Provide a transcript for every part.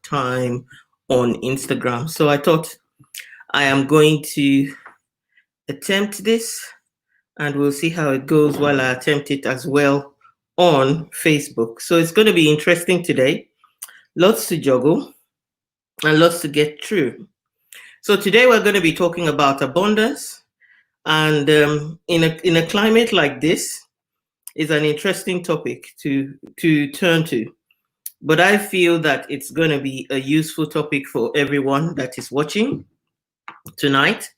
time on Instagram. So I thought I am going to attempt this and we'll see how it goes while I attempt it as well on Facebook. So it's going to be interesting today. Lots to juggle and lots to get through. So today we're going to be talking about abundance, and in a climate like this, is an interesting topic to turn to. But I feel that it's going to be a useful topic for everyone that is watching tonight.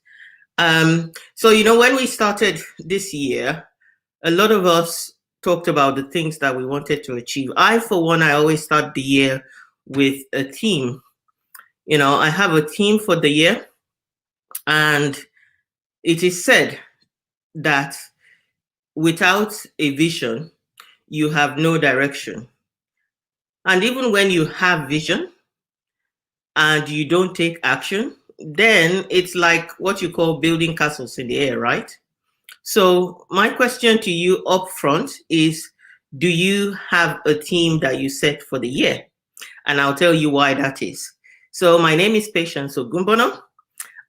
So, when we started this year, a lot of us talked about the things that we wanted to achieve. For one, I always start the year with a theme. I have a theme for the year, and it is said that without a vision, you have no direction. And even when you have vision and you don't take action, then it's like what you call building castles in the air, right? So my question to you up front is, do you have a theme that you set for the year? And I'll tell you why that is. So my name is Patience Ogumbono,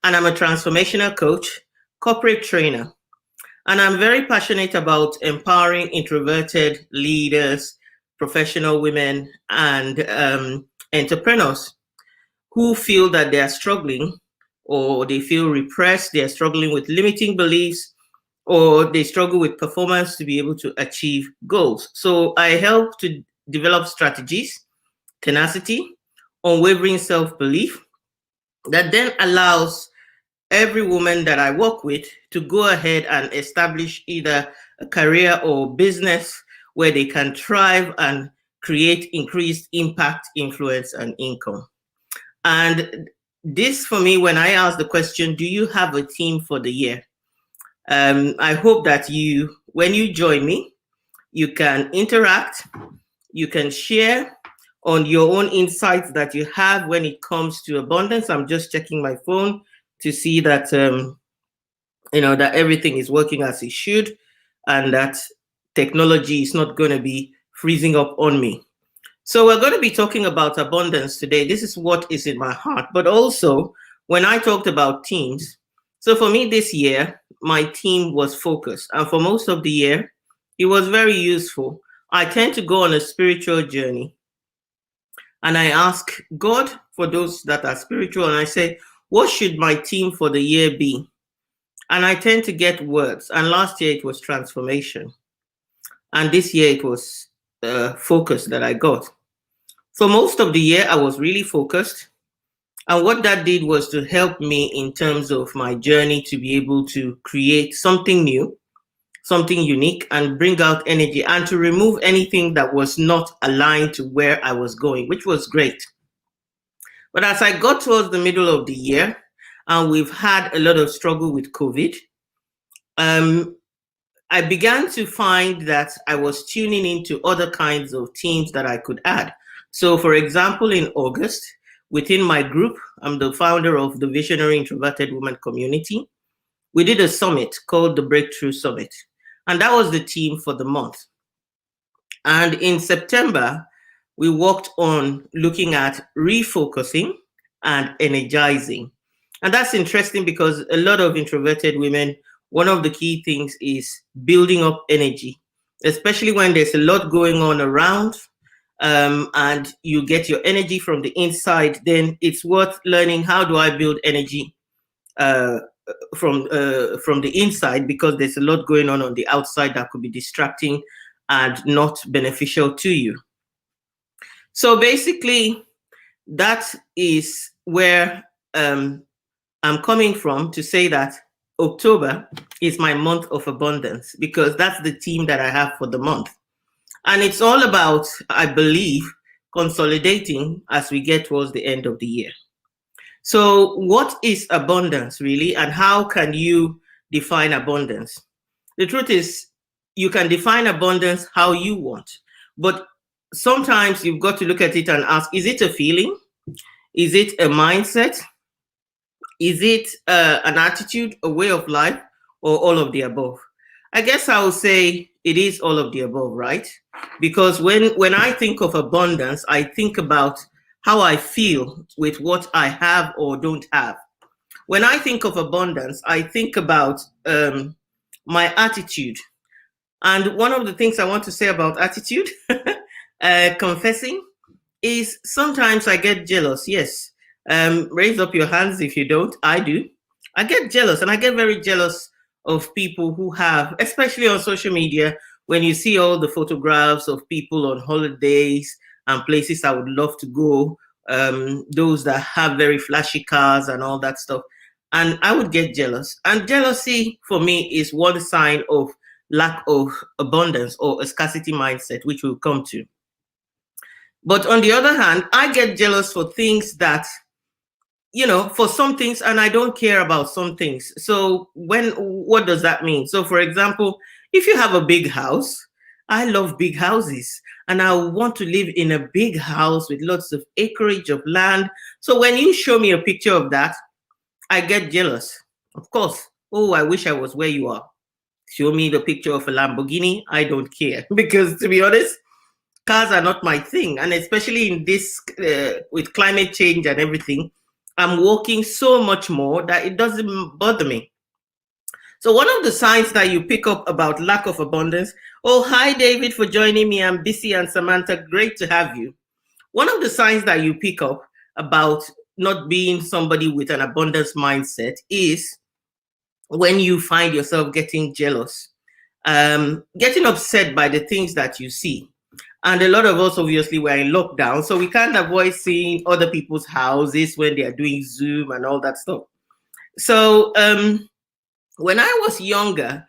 and I'm a transformational coach, corporate trainer. And I'm very passionate about empowering introverted leaders, professional women, and entrepreneurs who feel that they are struggling, or they feel repressed, they are struggling with limiting beliefs, or they struggle with performance to be able to achieve goals. So I help to develop strategies, tenacity, unwavering self-belief that then allows every woman that I work with to go ahead and establish either a career or business where they can thrive and create increased impact, influence, and income. And this, for me, when I ask the question, do you have a theme for the year? I hope that when you join me, you can interact, you can share on your own insights that you have when it comes to abundance. I'm just checking my phone to see that that everything is working as it should, and that technology is not going to be freezing up on me. So we're going to be talking about abundance today. This is what is in my heart. But also, when I talked about teams, so for me this year, my team was focus. And for most of the year, it was very useful. I tend to go on a spiritual journey. And I ask God, for those that are spiritual, and I say, what should my theme for the year be? And I tend to get words. And last year it was transformation. And this year it was focus that I got. For most of the year, I was really focused. And what that did was to help me in terms of my journey to be able to create something new, something unique, and bring out energy, and to remove anything that was not aligned to where I was going, which was great. But as I got towards the middle of the year, and we've had a lot of struggle with COVID, I began to find that I was tuning into other kinds of teams that I could add. So, for example, in August, within my group, I'm the founder of the Visionary Introverted Woman Community. We did a summit called the Breakthrough Summit, and that was the theme for the month. And in September, we worked on looking at refocusing and energizing. And that's interesting because a lot of introverted women, one of the key things is building up energy, especially when there's a lot going on around, and you get your energy from the inside. Then it's worth learning, how do I build energy from the inside, because there's a lot going on the outside that could be distracting and not beneficial to you. So basically, that is where I'm coming from to say that October is my month of abundance, because that's the theme that I have for the month. And it's all about, I believe, consolidating as we get towards the end of the year. So what is abundance really, and how can you define abundance? The truth is, you can define abundance how you want, but sometimes you've got to look at it and ask, is it a feeling? Is it a mindset? Is it an attitude, a way of life, or all of the above? I guess I would say it is all of the above, right? Because when I think of abundance, I think about how I feel with what I have or don't have. When I think of abundance, I think about my attitude. And one of the things I want to say about attitude, confessing, is sometimes I get jealous. Yes. Raise up your hands if you don't. I do. I get jealous, and I get very jealous of people who have, especially on social media, when you see all the photographs of people on holidays and places I would love to go, those that have very flashy cars and all that stuff. And I would get jealous. And jealousy for me is one sign of lack of abundance or a scarcity mindset, which we'll come to. But on the other hand, I get jealous for things that, for some things, and I don't care about some things. So what does that mean? So for example, if you have a big house, I love big houses, and I want to live in a big house with lots of acreage of land. So when you show me a picture of that, I get jealous. Of course. Oh, I wish I was where you are. Show me the picture of a Lamborghini. I don't care, because to be honest, cars are not my thing. And especially in this, with climate change and everything, I'm walking so much more that it doesn't bother me. So one of the signs that you pick up about lack of abundance, oh, hi, David, for joining me. I'm Bissy and Samantha. Great to have you. One of the signs that you pick up about not being somebody with an abundance mindset is when you find yourself getting jealous, getting upset by the things that you see. And a lot of us, obviously, were in lockdown, so we can't avoid seeing other people's houses when they are doing Zoom and all that stuff. So when I was younger,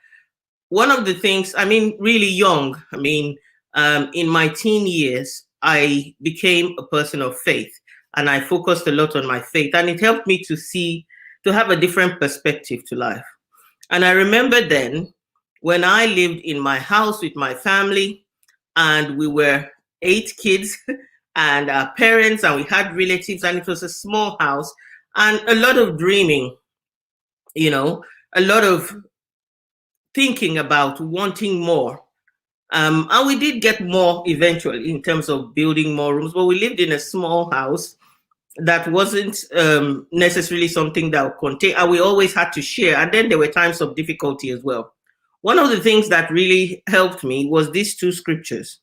one of the things, really young, in my teen years, I became a person of faith, and I focused a lot on my faith, and it helped me to have a different perspective to life. And I remember then when I lived in my house with my family, and we were 8 kids and our parents, and we had relatives, and it was a small house, and a lot of dreaming, a lot of thinking about wanting more. And we did get more eventually in terms of building more rooms, but we lived in a small house that wasn't necessarily something that would contain, and we always had to share. And then there were times of difficulty as well. One of the things that really helped me was these 2 scriptures.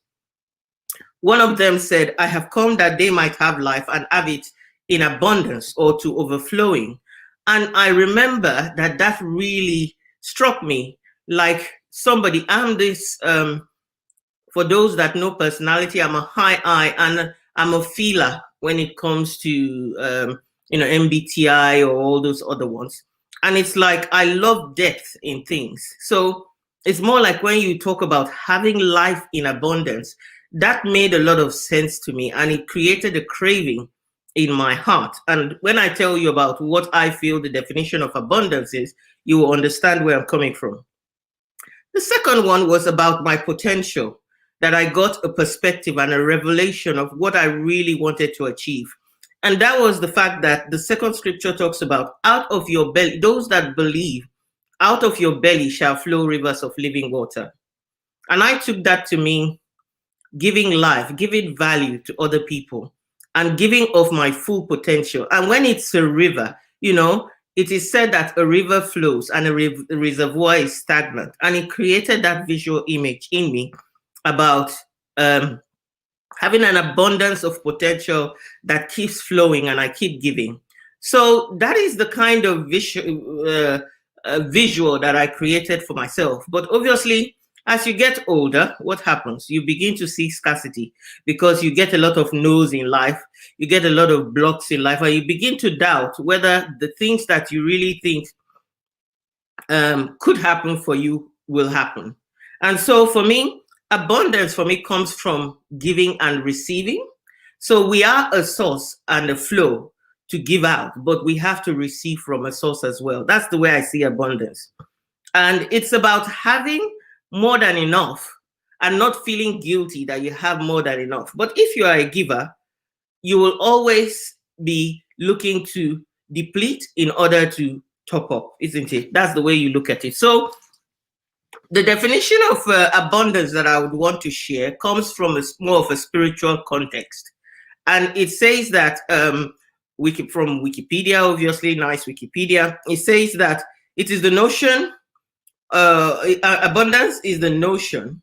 One of them said, I have come that they might have life and have it in abundance or to overflowing. And I remember that really struck me like somebody. I'm this, for those that know personality, I'm a high I, and I'm a feeler when it comes to, MBTI or all those other ones. And it's like, I love depth in things. So it's more like when you talk about having life in abundance, that made a lot of sense to me, and it created a craving in my heart. And when I tell you about what I feel the definition of abundance is, you will understand where I'm coming from. The second one was about my potential, that I got a perspective and a revelation of what I really wanted to achieve. And that was the fact that the second scripture talks about out of your belly, those that believe, out of your belly shall flow rivers of living water. And I took that to mean giving life, giving value to other people, and giving of my full potential. And when it's a river, it is said that a river flows and a reservoir is stagnant. And it created that visual image in me about having an abundance of potential that keeps flowing, and I keep giving. So that is the kind of visual that I created for myself. But obviously, as you get older, what happens? You begin to see scarcity, because you get a lot of no's in life, you get a lot of blocks in life, and you begin to doubt whether the things that you really think could happen for you will happen. And so for me, abundance for me comes from giving and receiving. So we are a source and a flow to give out, but we have to receive from a source as well. That's the way I see abundance. And it's about having more than enough and not feeling guilty that you have more than enough. But if you are a giver, you will always be looking to deplete in order to top up, isn't it? That's the way you look at it. So the definition of abundance that I would want to share comes from more of a spiritual context. And it says that from Wikipedia, obviously, nice Wikipedia. It says that it is the notion, abundance is the notion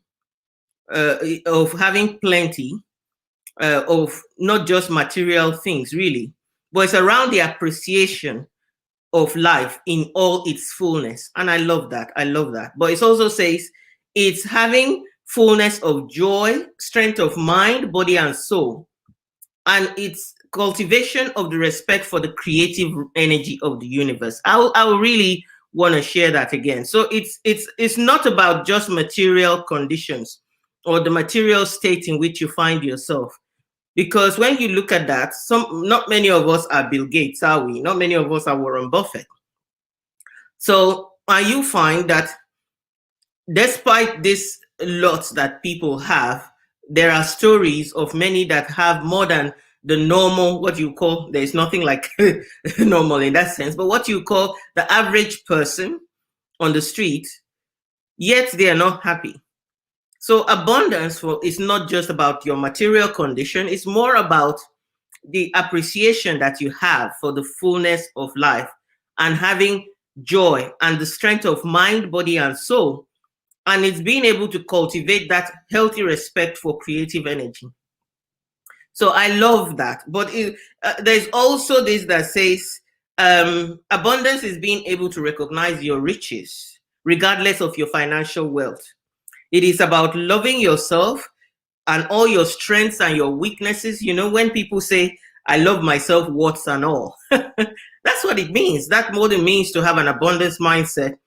of having plenty of not just material things, really, but it's around the appreciation of life in all its fullness. And I love that. I love that. But it also says it's having fullness of joy, strength of mind, body, and soul. And it's cultivation of the respect for the creative energy of the universe. I really want to share that again. So it's not about just material conditions or the material state in which you find yourself. Because when you look at that, not many of us are Bill Gates, are we? Not many of us are Warren Buffett. So you find that despite this lot that people have, there are stories of many that have more than the normal, what you call, there's nothing like normal in that sense, but what you call the average person on the street, yet they are not happy. So abundance is not just about your material condition, it's more about the appreciation that you have for the fullness of life and having joy and the strength of mind, body, and soul. And it's being able to cultivate that healthy respect for creative energy. So I love that. But there's also this that says abundance is being able to recognize your riches, regardless of your financial wealth. It is about loving yourself and all your strengths and your weaknesses. You know, when people say, I love myself, warts and all, that's what it means. That more than means to have an abundance mindset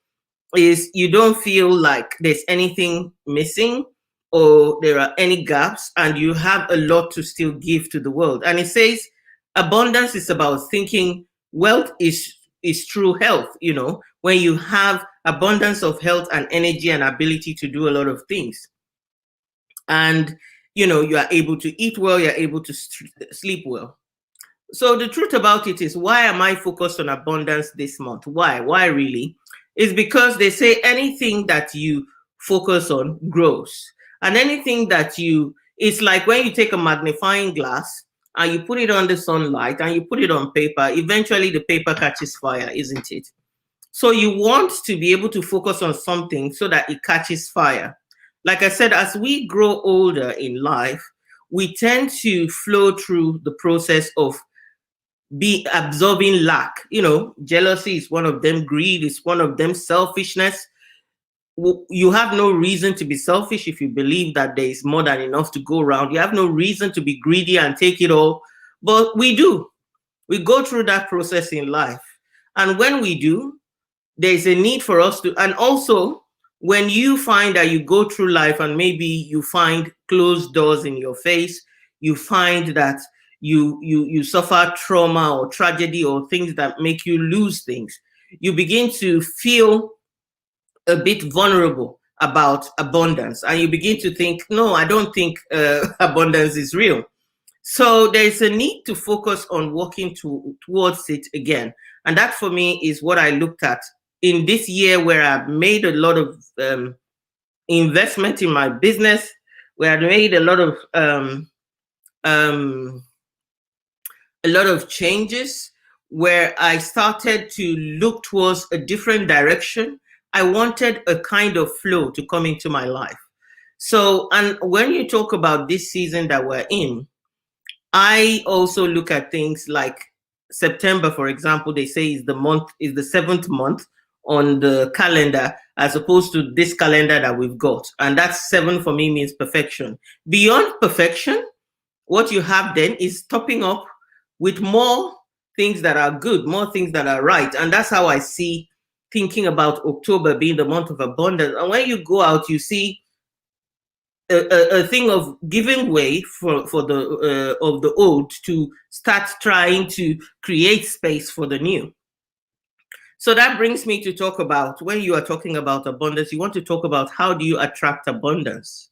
is you don't feel like there's anything missing or there are any gaps, and you have a lot to still give to the world. And it says abundance is about thinking wealth is true health. You know, when you have abundance of health and energy and ability to do a lot of things. And, you know, you are able to eat well, you're able to sleep well. So the truth about it is, why am I focused on abundance this month? Why? Why really? It's because they say anything that you focus on grows. And anything that it's like when you take a magnifying glass and you put it on the sunlight and you put it on paper, eventually the paper catches fire, isn't it? So you want to be able to focus on something so that it catches fire. Like I said, as we grow older in life, we tend to flow through the process of absorbing lack. You know, jealousy is one of them, greed is one of them, selfishness. You have no reason to be selfish if you believe that there is more than enough to go around. You have no reason to be greedy and take it all. But we do. We go through that process in life. And when we do, there's a need for us to, and also when you find that you go through life and maybe you find closed doors in your face, you find that you suffer trauma or tragedy or things that make you lose things, you begin to feel a bit vulnerable about abundance, and you begin to think, no, I don't think abundance is real. So there's a need to focus on working towards it again. And that for me is what I looked at in this year, where I've made a lot of investment in my business, where I made a lot of changes, where I started to look towards a different direction. I wanted a kind of flow to come into my life. So, and when you talk about this season that we're in, I also look at things like September, for example. They say is the 7th month on the calendar, as opposed to this calendar that we've got. And that's 7 for me means perfection. Beyond perfection, what you have then is topping up with more things that are good, more things that are right. And that's how I see thinking about October being the month of abundance. And when you go out, you see a thing of giving way for the of the old to start trying to create space for the new. So that brings me to talk about, when you are talking about abundance, you want to talk about how do you attract abundance?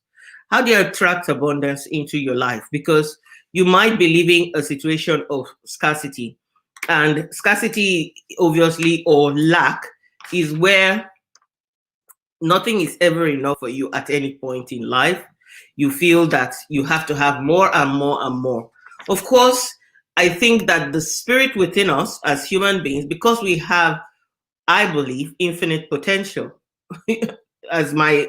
How do you attract abundance into your life? Because you might be living a situation of scarcity, and scarcity, obviously, or lack, is where nothing is ever enough for you at any point in life. You feel that you have to have more and more and more. Of course, I think that the spirit within us as human beings, because we have, I believe, infinite potential. As my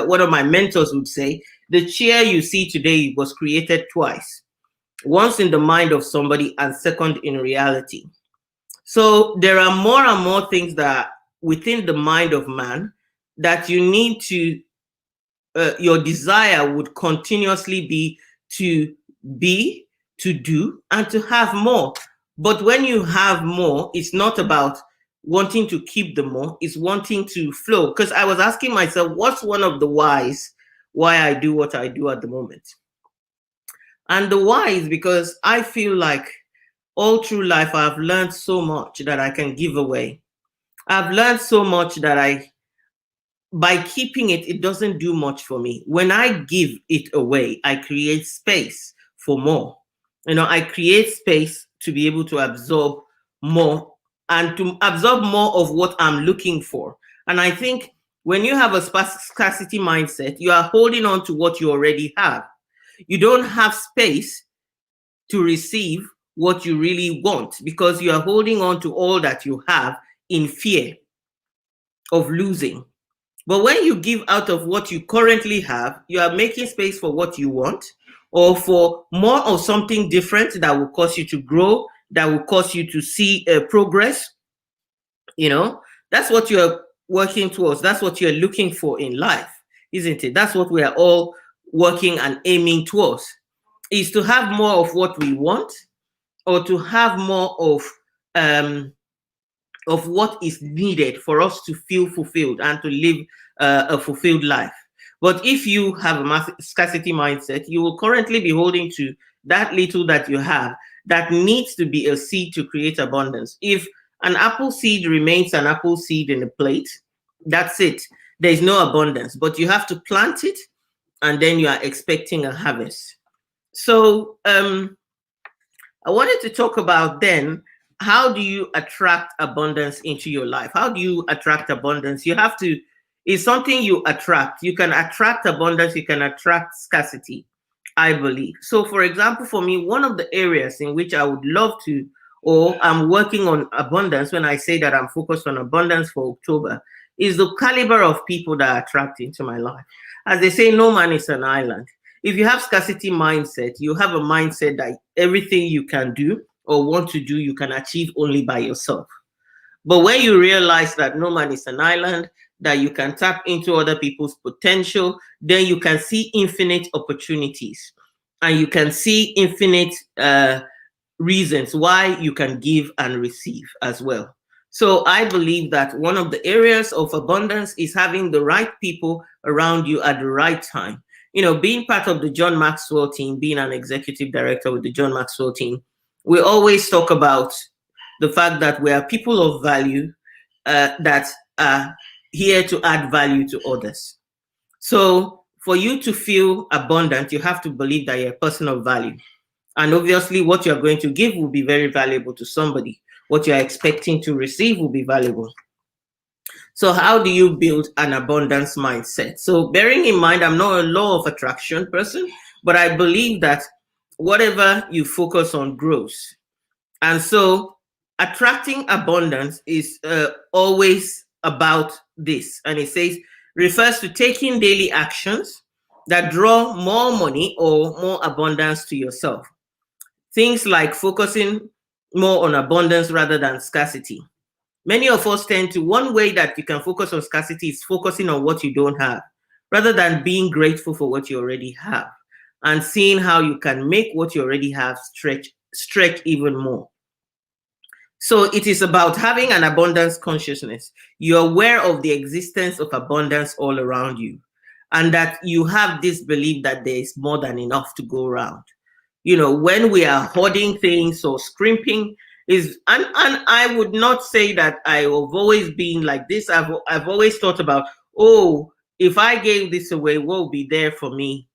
one of my mentors would say, the chair you see today was created twice, once in the mind of somebody and second in reality. So there are more and more things that within the mind of man that you need to, your desire would continuously be, to do, and to have more. But when you have more, it's not about wanting to keep the more, it's wanting to flow. Because I was asking myself, what's one of the whys why I do what I do at the moment? And the why is because I feel like all through life, I've learned so much that I can give away. I've learned so much that by keeping it, it doesn't do much for me. When I give it away, I create space for more. I create space to be able to absorb more and to absorb more of what I'm looking for. And I think when you have a scarcity mindset, you are holding on to what you already have. You don't have space to receive what you really want because you are holding on to all that you have in fear of losing. But when you give out of what you currently have, you are making space for what you want or for more of something different that will cause you to grow, that will cause you to see progress. That's what you're working towards. That's what you're looking for in life, isn't it? That's what we are all working and aiming towards, is to have more of what we want or to have more of what is needed for us to feel fulfilled and to live a fulfilled life. But if you have a scarcity mindset, you will currently be holding to that little that you have that needs to be a seed to create abundance. If an apple seed remains an apple seed in a plate, that's it. There's no abundance, but you have to plant it and then you are expecting a harvest. So I wanted to talk about then, how do you attract abundance into your life? How do you attract abundance? You have to, it's something you attract. You can attract abundance, you can attract scarcity, I believe. So for example, for me, one of the areas in which I would love to, or I'm working on abundance, when I say that I'm focused on abundance for October, is the caliber of people that I attract into my life. As they say, no man is an island. If you have scarcity mindset, you have a mindset that everything you can do or want to do, you can achieve only by yourself. But when you realize that no man is an island, that you can tap into other people's potential, then you can see infinite opportunities and you can see infinite reasons why you can give and receive as well. So I believe that one of the areas of abundance is having the right people around you at the right time. Being part of the John Maxwell team, being an executive director with the John Maxwell team, we always talk about the fact that we are people of value that are here to add value to others. So for you to feel abundant, you have to believe that you're a person of value. And obviously what you're going to give will be very valuable to somebody. What you're expecting to receive will be valuable. So how do you build an abundance mindset? So bearing in mind, I'm not a law of attraction person, but I believe that whatever you focus on grows. And so attracting abundance is always about this. And it says, refers to taking daily actions that draw more money or more abundance to yourself. Things like focusing more on abundance rather than scarcity. Many of us tend to, one way that you can focus on scarcity is focusing on what you don't have, rather than being grateful for what you already have and seeing how you can make what you already have stretch even more. So it is about having an abundance consciousness. You're aware of the existence of abundance all around you, and that you have this belief that there is more than enough to go around. When we are hoarding things or scrimping, and I would not say that I have always been like this. I've always thought about, oh, if I gave this away, what will be there for me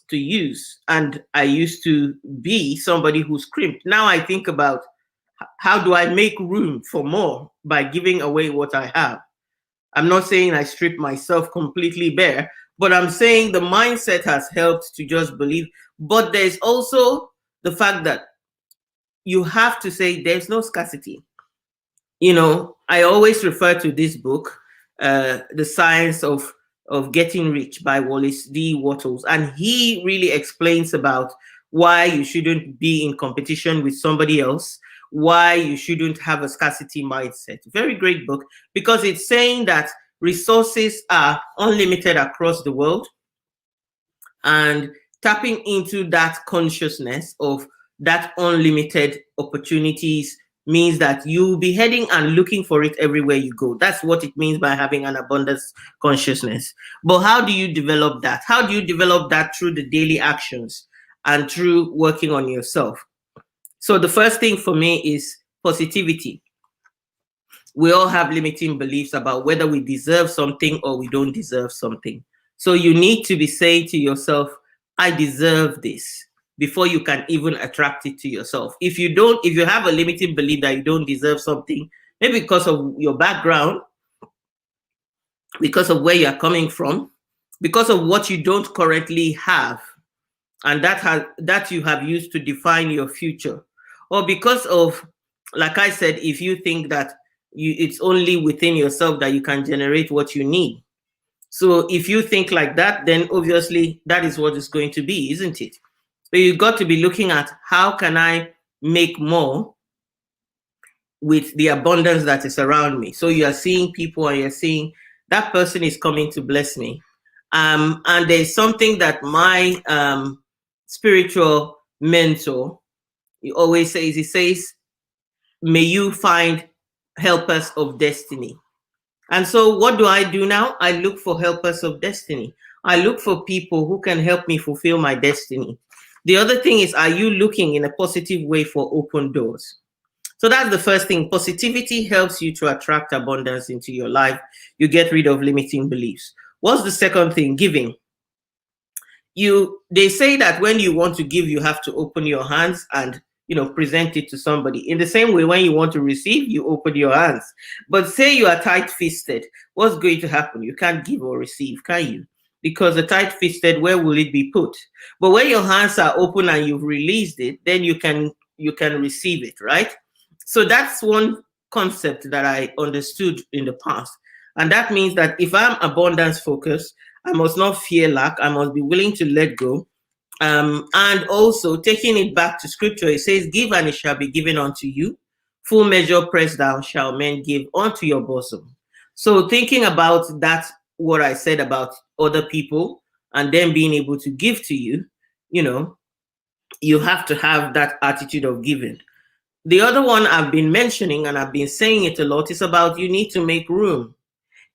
to use? And I used to be somebody who scrimped. Now I think about, how do I make room for more by giving away what I have? I'm not saying I strip myself completely bare, but I'm saying the mindset has helped to just believe. But there's also the fact that you have to say there's no scarcity. You know, I always refer to this book, The Science of Getting Rich by Wallace D. Wattles, and he really explains about why you shouldn't be in competition with somebody else, why you shouldn't have a scarcity mindset. Very great book, because it's saying that resources are unlimited across the world, and tapping into that consciousness of that unlimited opportunities means that you'll be heading and looking for it everywhere you go. That's what it means by having an abundance consciousness. But how do you develop that? How do you develop that? Through the daily actions and through working on yourself. So the first thing for me is positivity. We all have limiting beliefs about whether we deserve something or we don't deserve something. So you need to be saying to yourself, I deserve this, before you can even attract it to yourself. If you have a limiting belief that you don't deserve something, maybe because of your background, because of where you're coming from, because of what you don't currently have, and that you have used to define your future, or because of, like I said, if you think that it's only within yourself that you can generate what you need. So if you think like that, then obviously that is what it's going to be, isn't it? So you've got to be looking at, how can I make more with the abundance that is around me? So you are seeing people and you're seeing that person is coming to bless me. And there's something that my spiritual mentor, he always says, he says, may you find helpers of destiny. And so what do I do now? I look for helpers of destiny. I look for people who can help me fulfill my destiny. The other thing is, are you looking in a positive way for open doors? So that's the first thing. Positivity helps you to attract abundance into your life. You get rid of limiting beliefs. What's the second thing? Giving. They say that when you want to give, you have to open your hands and present it to somebody. In the same way, when you want to receive, you open your hands. But say you are tight-fisted, what's going to happen? You can't give or receive, can you? Because the tight-fisted, where will it be put? But when your hands are open and you've released it, then you can receive it, right? So that's one concept that I understood in the past. And that means that if I'm abundance focused, I must not fear lack. I must be willing to let go. And also taking it back to scripture, it says, give and it shall be given unto you. Full measure pressed down shall men give unto your bosom. So thinking about that, what I said about other people and them being able to give to you, you have to have that attitude of giving. The other one I've been mentioning, and I've been saying it a lot, is about you need to make room.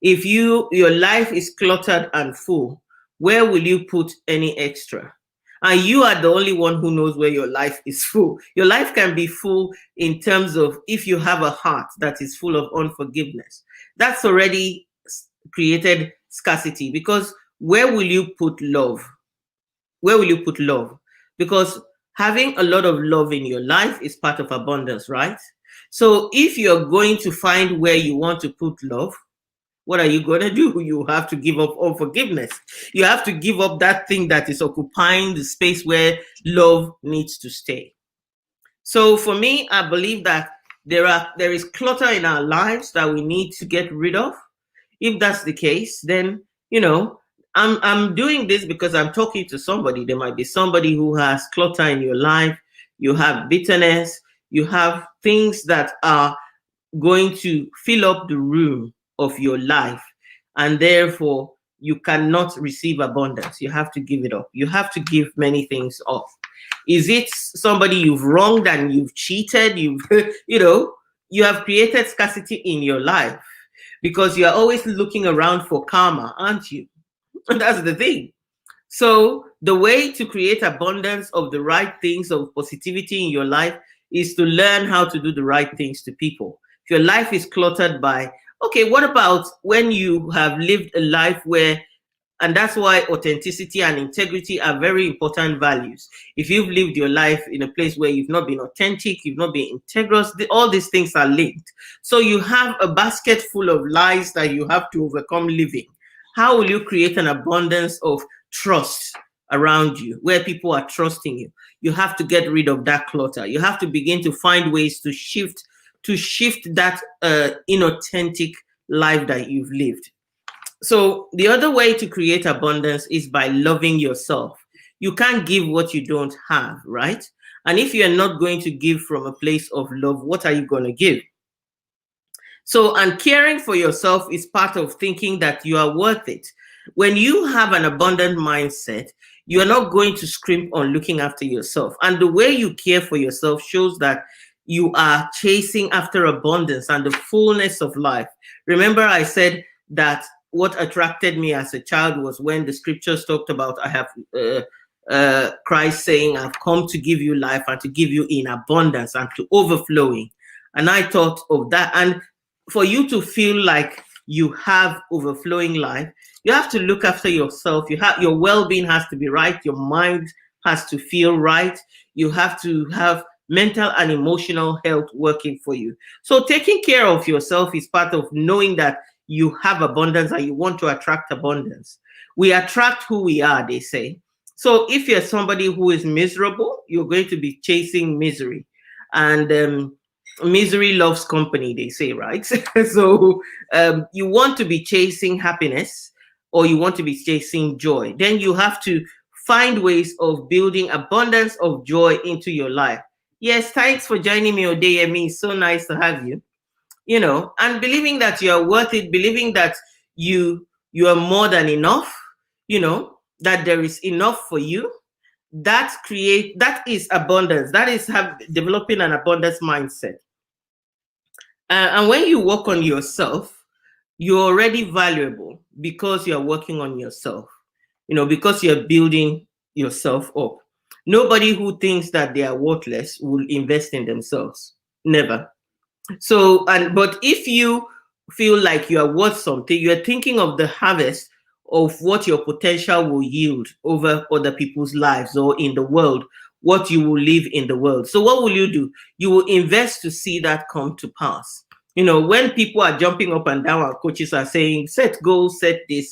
If your life is cluttered and full, where will you put any extra? And you are the only one who knows where your life is full. Your life can be full in terms of, if you have a heart that is full of unforgiveness, that's already created scarcity, because where will you put love? Where will you put love? Because having a lot of love in your life is part of abundance, right? So if you're going to find where you want to put love, what are you going to do? You have to give up unforgiveness. You have to give up that thing that is occupying the space where love needs to stay. So for me, I believe that there is clutter in our lives that we need to get rid of. If that's the case, then, I'm doing this because I'm talking to somebody. There might be somebody who has clutter in your life. You have bitterness. You have things that are going to fill up the room of your life, and therefore you cannot receive abundance. You have to give it up. You have to give many things off. Is it somebody you've wronged and you've cheated? You have created scarcity in your life because you are always looking around for karma, aren't you? And that's the thing. So the way to create abundance of the right things, of positivity in your life, is to learn how to do the right things to people. If your life is cluttered by, okay, what about when you have lived a life where, and that's why authenticity and integrity are very important values. If you've lived your life in a place where you've not been authentic, you've not been integrous, all these things are linked. So you have a basket full of lies that you have to overcome living. How will you create an abundance of trust around you, where people are trusting you. You have to get rid of that clutter. You have to begin to find ways to shift that inauthentic life that you've lived. So the other way to create abundance is by loving yourself. You can't give what you don't have, right? And if you're not going to give from a place of love, what are you going to give? So, and caring for yourself is part of thinking that you are worth it. When you have an abundant mindset, you are not going to scrimp on looking after yourself. And the way you care for yourself shows that you are chasing after abundance and the fullness of life. Remember, I said that what attracted me as a child was when the scriptures talked about, I have Christ saying, I've come to give you life and to give you in abundance and to overflowing. And I thought of that. And for you to feel like you have overflowing life, you have to look after yourself. Your well-being has to be right. Your mind has to feel right. You have to have mental and emotional health working for you. So taking care of yourself is part of knowing that you have abundance and you want to attract abundance. We attract who we are, they say. So if you're somebody who is miserable, you're going to be chasing misery. And misery loves company, they say, right? So you want to be chasing happiness or you want to be chasing joy. Then you have to find ways of building abundance of joy into your life. Yes, thanks for joining me, Odeyemi. It's so nice to have you. You know, and believing that you are worth it, believing that you are more than enough, you know, that there is enough for you. That is abundance. That is developing an abundance mindset. And when you work on yourself, you're already valuable because you're working on yourself, you know, because you're building yourself up. Nobody who thinks that they are worthless will invest in themselves. Never. So, but if you feel like you are worth something, you're thinking of the harvest of what your potential will yield over other people's lives or in the world, what you will live in the world. So what will you do? You will invest to see that come to pass. You know, when people are jumping up and down, our coaches are saying, set goals, set this.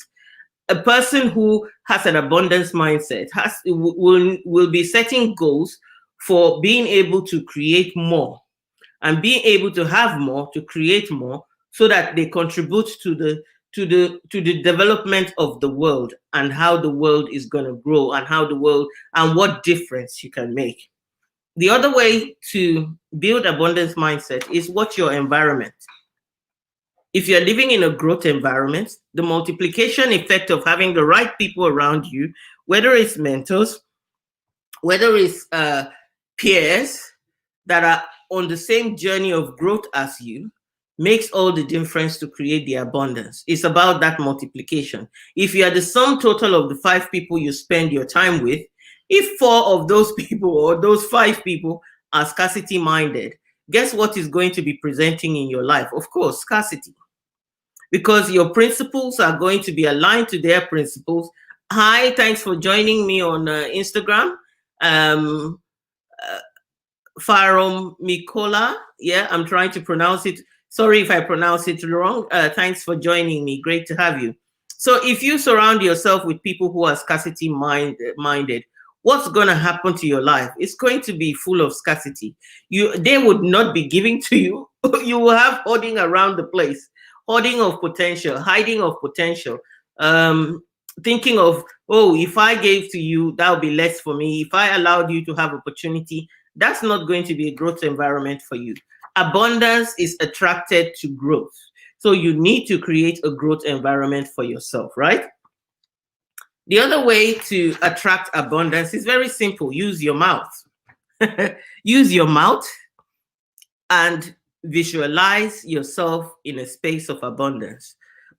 A person who has an abundance mindset will be setting goals for being able to create more and being able to have more, to create more, so that they contribute to the development of the world and how the world is going to grow and how the world and what difference you can make. The other way to build abundance mindset is what's your environment. If you're living in a growth environment, the multiplication effect of having the right people around you, whether it's mentors, whether it's peers that are on the same journey of growth as you, makes all the difference to create the abundance. It's about that multiplication. If you are the sum total of the 5 people you spend your time with, if 4 of those people or those 5 people are scarcity minded, guess what is going to be presenting in your life? Of course, scarcity. Because your principles are going to be aligned to their principles. Hi, thanks for joining me on Instagram. Farom Mikola. Yeah, I'm trying to pronounce it. Sorry if I pronounce it wrong. Thanks for joining me. Great to have you. So if you surround yourself with people who are scarcity minded, what's going to happen to your life? It's going to be full of scarcity. They would not be giving to you. You will have hoarding around the place, hoarding of potential, hiding of potential, thinking of, oh, if I gave to you, that would be less for me. If I allowed you to have opportunity, that's not going to be a growth environment for you. Abundance is attracted to growth. So you need to create a growth environment for yourself, right? The other way to attract abundance is very simple. Use your mouth. Use your mouth and visualize yourself in a space of abundance.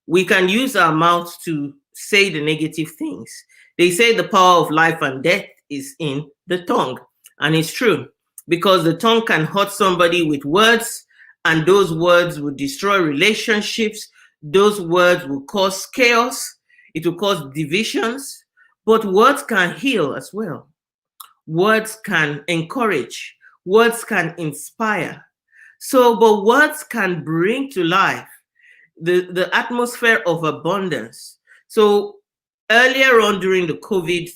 We can use our mouth to say the negative things. They say the power of life and death is in the tongue. And it's true, because the tongue can hurt somebody with words, and those words will destroy relationships. Those words will cause chaos. It will cause divisions. But words can heal as well. Words can encourage. Words can inspire. So, but words can bring to life the atmosphere of abundance. So earlier on during the COVID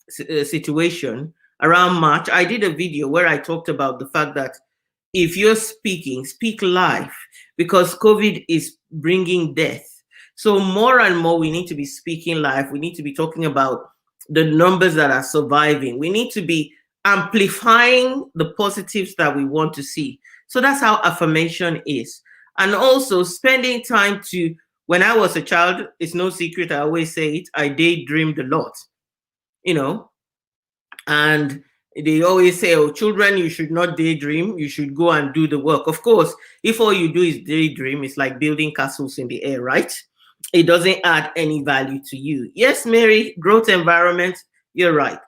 situation around March, I did a video where I talked about the fact that if you're speaking, speak life, because COVID is bringing death. So more and more, we need to be speaking life. We need to be talking about the numbers that are surviving. We need to be amplifying the positives that we want to see. So that's how affirmation is. And also spending time to, when I was a child, it's no secret, I always say it, I daydreamed a lot, you know, and they always say, oh, children, you should not daydream, you should go and do the work. Of course, if all you do is daydream, it's like building castles in the air, right? It doesn't add any value to you. Yes, Mary, growth environment, you're right.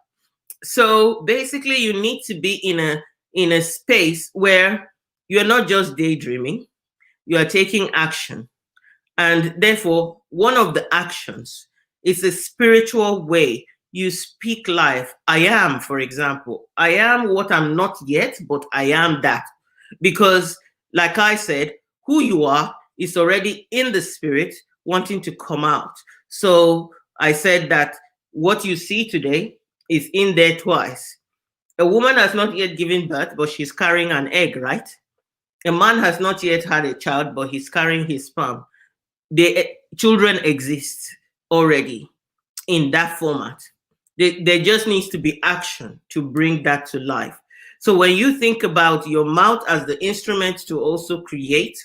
So basically, you need to be in a space where you're not just daydreaming, you are taking action. And therefore, one of the actions is a spiritual way you speak life. I am, for example, I am what I'm not yet, but I am that. Because, like I said, who you are is already in the spirit wanting to come out. So I said that what you see today is in there twice. A woman has not yet given birth, but she's carrying an egg, right? A man has not yet had a child, but he's carrying his sperm. The children exist already in that format. There just needs to be action to bring that to life. So when you think about your mouth as the instrument to also create,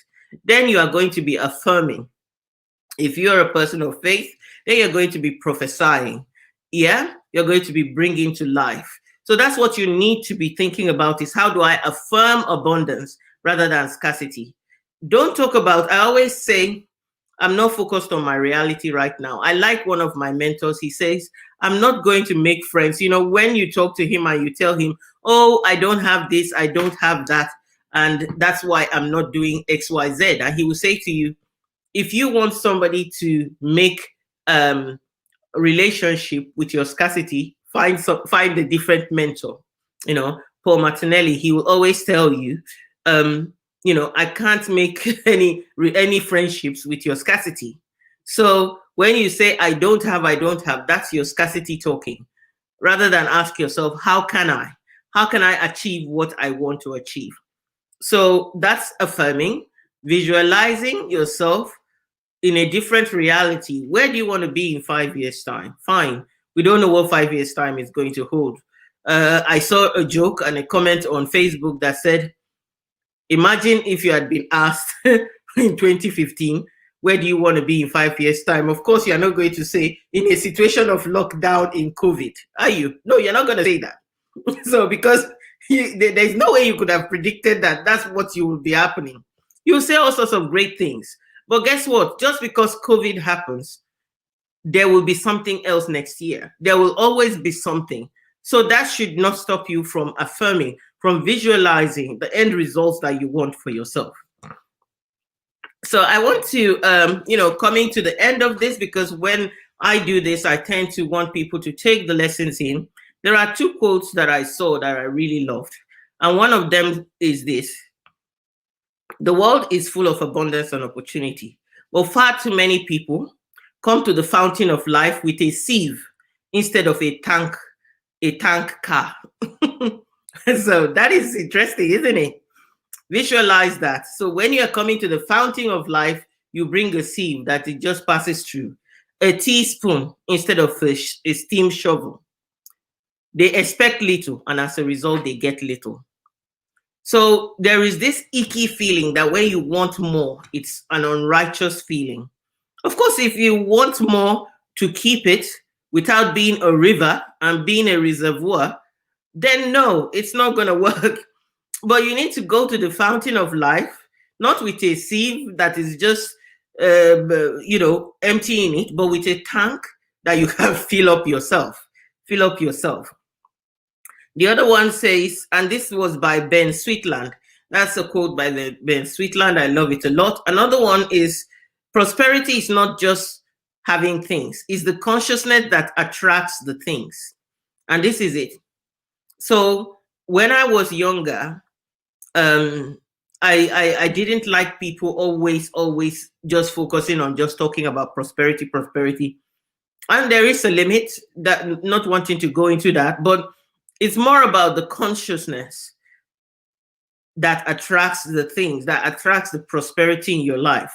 then you are going to be affirming. If you're a person of faith, then you're going to be prophesying. Yeah, you're going to be bringing to life. So that's what you need to be thinking about, is how do I affirm abundance rather than scarcity? Don't talk about, I always say, I'm not focused on my reality right now. I like one of my mentors. He says, I'm not going to make friends. You know, when you talk to him and you tell him, oh, I don't have this, I don't have that, and that's why I'm not doing XYZ. And he will say to you, if you want somebody to make a relationship with your scarcity, find a different mentor. You know, Paul Martinelli, he will always tell you, you know, I can't make any friendships with your scarcity. So when you say I don't have, that's your scarcity talking. Rather than ask yourself, how can I achieve what I want to achieve? So that's affirming, visualizing yourself in a different reality. Where do you want to be in 5 years' time? Fine. We don't know what 5 years' time is going to hold. I saw a joke and a comment on Facebook that said, imagine if you had been asked in 2015, where do you want to be in 5 years' time? Of course, you're not going to say in a situation of lockdown in COVID, are you? No, you're not going to say that. So because there's no way you could have predicted that that's what you will be happening. You'll say all sorts of great things. But guess what? Just because COVID happens, there will be something else next year. There will always be something. So that should not stop you from affirming, from visualizing the end results that you want for yourself. So I want to, coming to the end of this, because when I do this, I tend to want people to take the lessons in. There are two quotes that I saw that I really loved. And one of them is this: the world is full of abundance and opportunity, but far too many people come to the fountain of life with a sieve instead of a tank car. So that is interesting, isn't it? Visualize that. So when you're coming to the fountain of life, you bring a sieve that it just passes through, a teaspoon instead of a steam shovel. They expect little, and as a result, they get little. So there is this icky feeling that when you want more, it's an unrighteous feeling. Of course, if you want more to keep it without being a river and being a reservoir, then no, it's not going to work. But you need to go to the fountain of life, not with a sieve that is just, emptying it, but with a tank that you can fill up yourself. Fill up yourself. The other one says, and this was by Ben Sweetland. That's a quote by Ben Sweetland. I love it a lot. Another one is, prosperity is not just having things. It's the consciousness that attracts the things. And this is it. So when I was younger, I didn't like people always just focusing on just talking about prosperity. And there is a limit, that not wanting to go into that, but it's more about the consciousness that attracts the things, that attracts the prosperity in your life.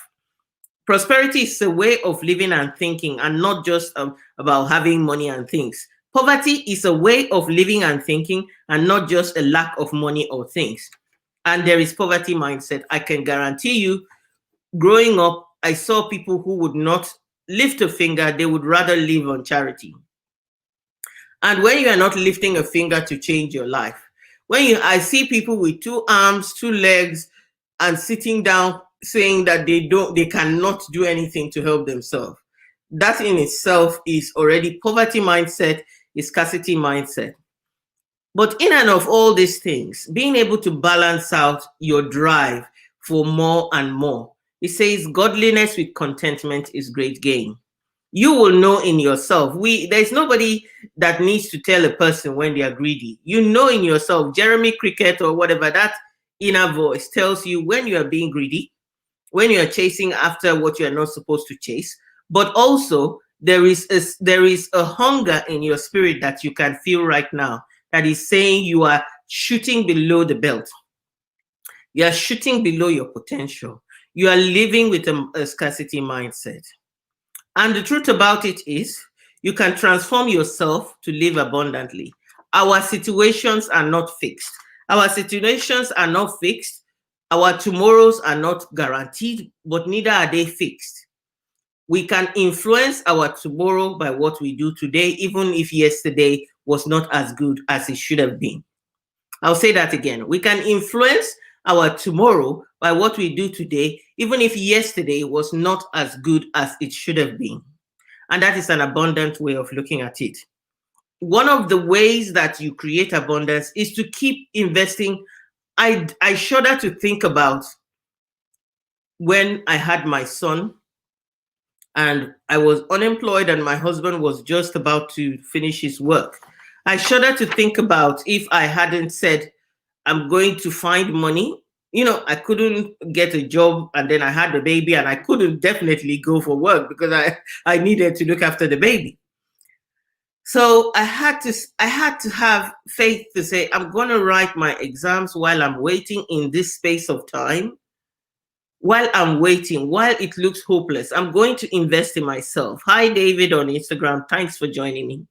Prosperity is a way of living and thinking, and not just about having money and things. Poverty is a way of living and thinking, and not just a lack of money or things. And there is poverty mindset. I can guarantee you, growing up, I saw people who would not lift a finger, they would rather live on charity. And when you are not lifting a finger to change your life, I see people with 2 arms, 2 legs, and sitting down saying that they cannot do anything to help themselves. That in itself is already poverty mindset, is scarcity mindset. But in and of all these things, being able to balance out your drive for more and more, it says godliness with contentment is great gain. You will know in yourself. There's nobody that needs to tell a person when they are greedy. You know in yourself. Jeremy Cricket or whatever, that inner voice tells you when you are being greedy, when you are chasing after what you are not supposed to chase. But also there is a hunger in your spirit that you can feel right now that is saying you are shooting below the belt. You are shooting below your potential. You are living with a scarcity mindset. And the truth about it is, you can transform yourself to live abundantly. Our situations are not fixed. Our situations are not fixed. Our tomorrows are not guaranteed, but neither are they fixed. We can influence our tomorrow by what we do today, even if yesterday was not as good as it should have been. I'll say that again. We can influence our tomorrow by what we do today, even if yesterday was not as good as it should have been. And that is an abundant way of looking at it. One of the ways that you create abundance is to keep investing. I shudder to think about when I had my son and I was unemployed and my husband was just about to finish his work. I shudder to think about if I hadn't said, I'm going to find money. I couldn't get a job, and then I had the baby, and I couldn't definitely go for work because I needed to look after the baby. So I had to have faith to say, I'm going to write my exams while I'm waiting in this space of time. While I'm waiting, while it looks hopeless, I'm going to invest in myself. Hi, David on Instagram. Thanks for joining me.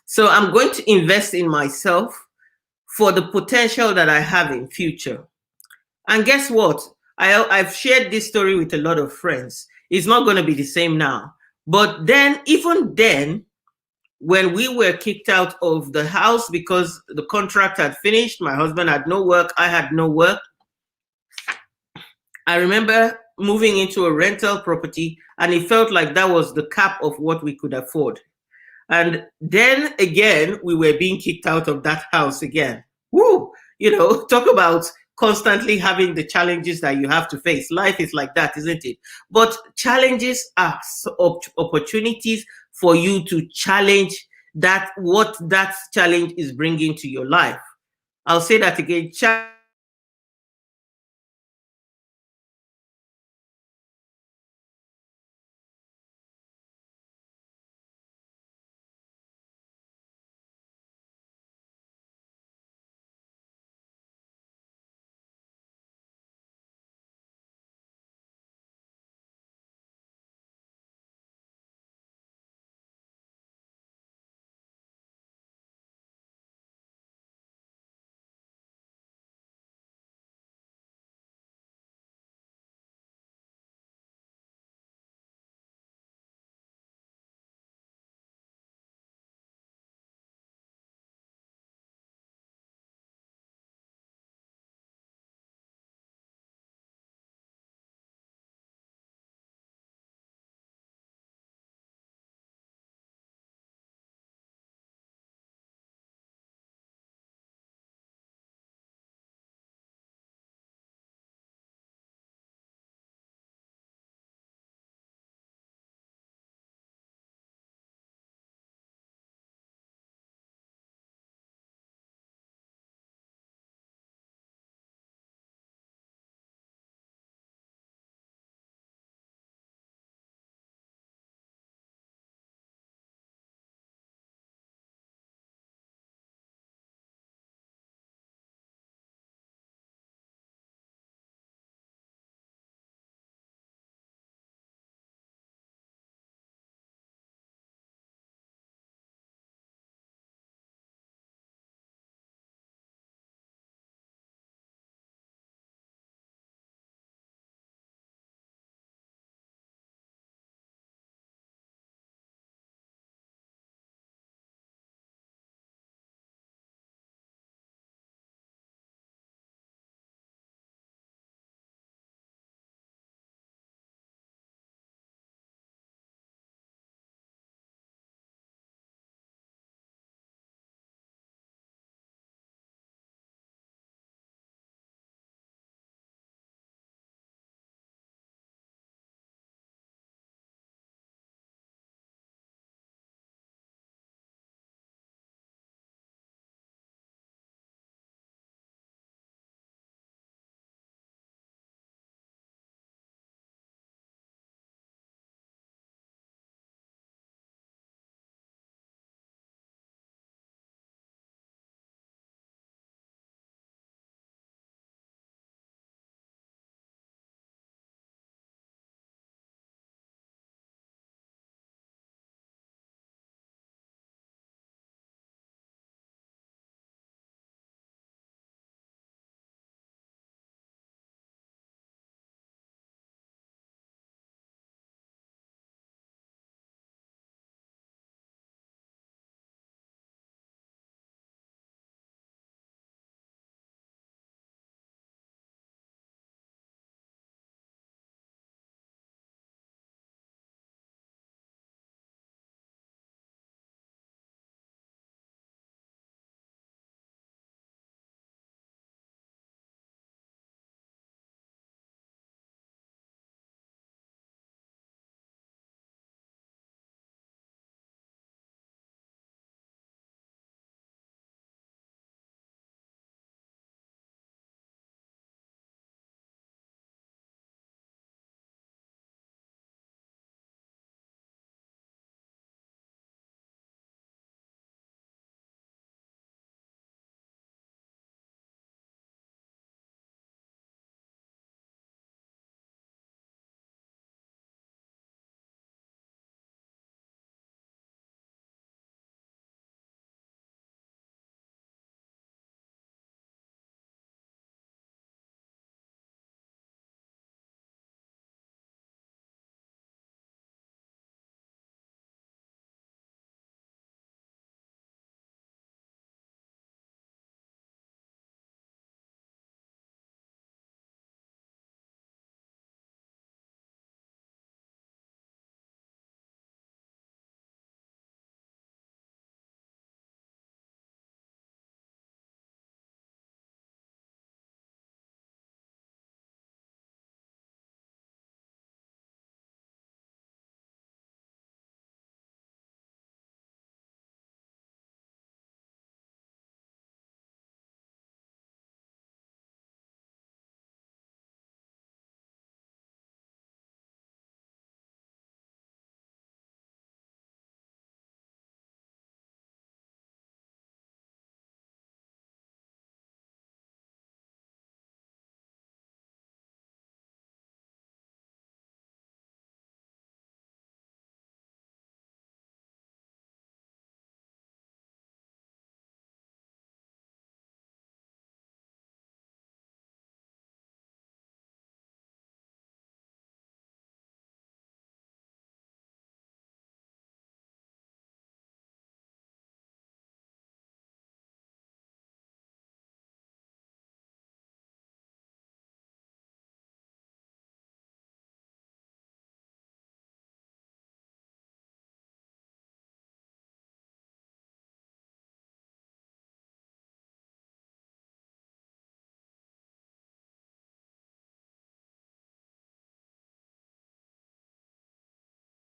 So I'm going to invest in myself for the potential that I have in future. And guess what? I've shared this story with a lot of friends. It's not going to be the same now. But then, even then, when we were kicked out of the house because the contract had finished, my husband had no work, I had no work. I remember moving into a rental property, and it felt like that was the cap of what we could afford. And then again, we were being kicked out of that house again. Woo! Talk about constantly having the challenges that you have to face. Life is like that, isn't it? But challenges are opportunities for you to challenge what that challenge is bringing to your life. I'll say that again.